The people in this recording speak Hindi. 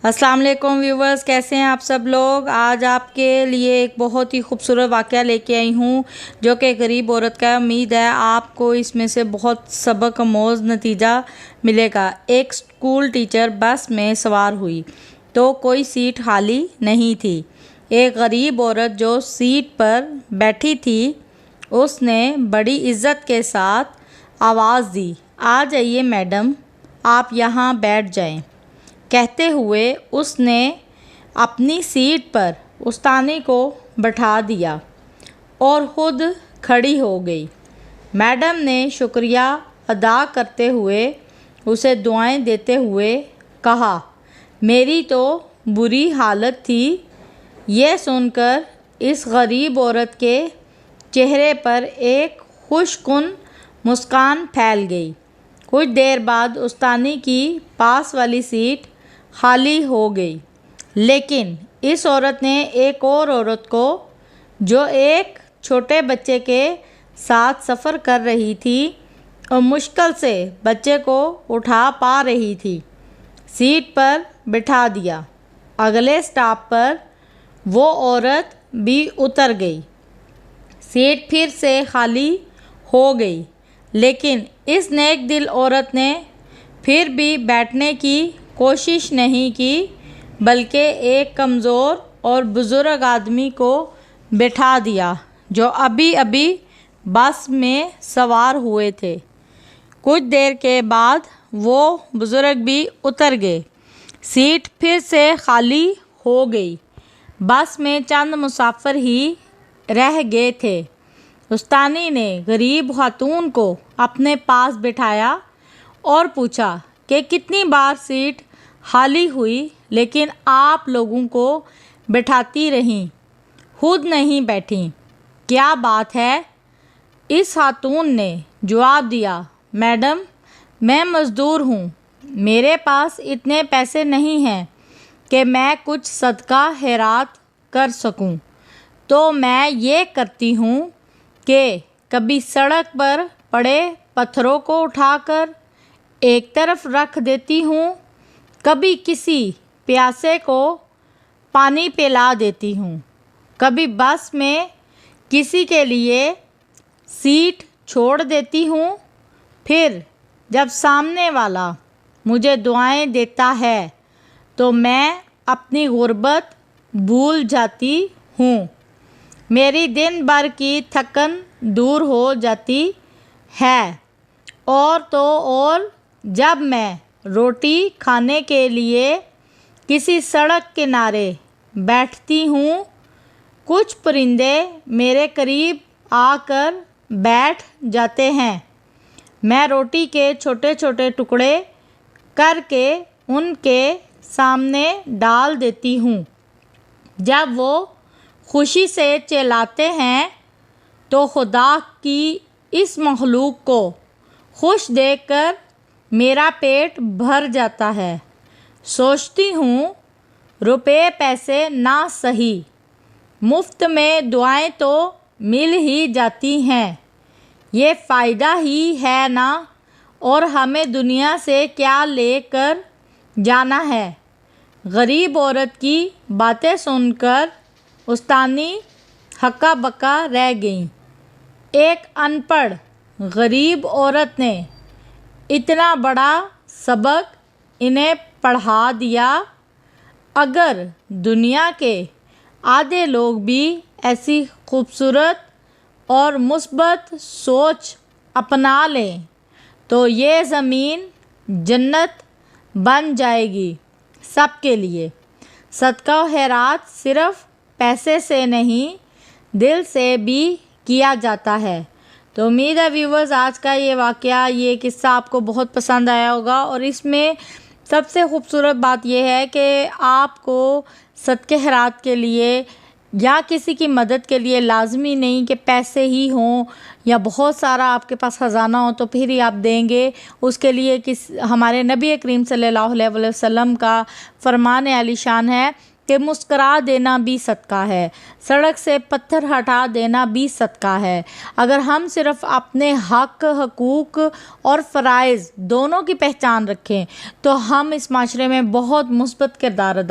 अस्सलाम वालेकुम व्यूवर्स, कैसे हैं आप सब लोग। आज आपके लिए एक बहुत ही खूबसूरत वाक़या लेके आई हूँ जो कि गरीब औरत का। उम्मीद है आपको इसमें से बहुत सबक आमोज़ नतीजा मिलेगा। एक स्कूल टीचर बस में सवार हुई तो कोई सीट खाली नहीं थी। एक गरीब औरत जो सीट पर बैठी थी उसने बड़ी इज़्ज़त के साथ आवाज़ दी, आ जाइए मैडम, आप यहाँ बैठ जाएं। कहते हुए उसने अपनी सीट पर उस्तानी को बैठा दिया और ख़ुद खड़ी हो गई। मैडम ने शुक्रिया अदा करते हुए उसे दुआएं देते हुए कहा, मेरी तो बुरी हालत थी। यह सुनकर इस गरीब औरत के चेहरे पर एक खुशकुन मुस्कान फैल गई। कुछ देर बाद उस्तानी की पास वाली सीट खाली हो गई, लेकिन इस औरत ने एक और औरत को, जो एक छोटे बच्चे के साथ सफ़र कर रही थी और मुश्किल से बच्चे को उठा पा रही थी, सीट पर बिठा दिया। अगले स्टॉप पर वो औरत भी उतर गई। सीट फिर से खाली हो गई, लेकिन इस नेक दिल औरत ने फिर भी बैठने की कोशिश नहीं की, बल्कि एक कमज़ोर और बुज़ुर्ग आदमी को बैठा दिया जो अभी अभी बस में सवार हुए थे। कुछ देर के बाद वो बुज़ुर्ग भी उतर गए। सीट फिर से खाली हो गई। बस में चंद मुसाफिर ही रह गए थे। उस्तानी ने गरीब खातून को अपने पास बिठाया और पूछा कि कितनी बार सीट खाली हुई, लेकिन आप लोगों को बिठाती रहीं, खुद नहीं बैठी, क्या बात है। इस खातून ने जवाब दिया, मैडम, मैं मज़दूर हूँ, मेरे पास इतने पैसे नहीं हैं कि मैं कुछ सदका खैरात कर सकूँ, तो मैं ये करती हूँ कि कभी सड़क पर पड़े पत्थरों को उठाकर एक तरफ रख देती हूँ, कभी किसी प्यासे को पानी पिला देती हूँ, कभी बस में किसी के लिए सीट छोड़ देती हूँ। फिर जब सामने वाला मुझे दुआएं देता है तो मैं अपनी गुर्बत भूल जाती हूँ। मेरी दिन भर की थकन दूर हो जाती है। और तो और जब मैं रोटी खाने के लिए किसी सड़क किनारे बैठती हूँ, कुछ परिंदे मेरे करीब आकर बैठ जाते हैं। मैं रोटी के छोटे छोटे टुकड़े करके उनके सामने डाल देती हूँ। जब वो खुशी से चिल्लाते हैं तो खुदा की इस मखलूक को खुश देखकर मेरा पेट भर जाता है। सोचती हूँ रुपए पैसे ना सही, मुफ्त में दुआएं तो मिल ही जाती हैं, ये फ़ायदा ही है ना, और हमें दुनिया से क्या लेकर जाना है। गरीब औरत की बातें सुनकर उस्तानी हक्का बक्का रह गई। एक अनपढ़ गरीब औरत ने इतना बड़ा सबक इन्हें पढ़ा दिया। अगर दुनिया के आधे लोग भी ऐसी खूबसूरत और मुस्बत सोच अपना लें तो ये ज़मीन जन्नत बन जाएगी सबके लिए। सदका खैरात सिर्फ़ पैसे से नहीं, दिल से भी किया जाता है। तो उम्मीद है व्यूवर्स आज का ये वाक़या, ये किस्सा आपको बहुत पसंद आया होगा। और इसमें सबसे खूबसूरत बात यह है कि आपको सदके खैरात के लिए या किसी की मदद के लिए लाजमी नहीं कि पैसे ही हों या बहुत सारा आपके पास ख़जाना हो तो फिर ही आप देंगे। उसके लिए हमारे नबी करीम सल्लल्लाहु अलैहि वसल्लम का फरमान आलीशान है कि मुस्करा देना भी सदका है, सड़क से पत्थर हटा देना भी सदका है। अगर हम सिर्फ अपने हक, हकूक़ और फ़राइज़ दोनों की पहचान रखें तो हम इस माशरे में बहुत मुस्बत किरदार अदा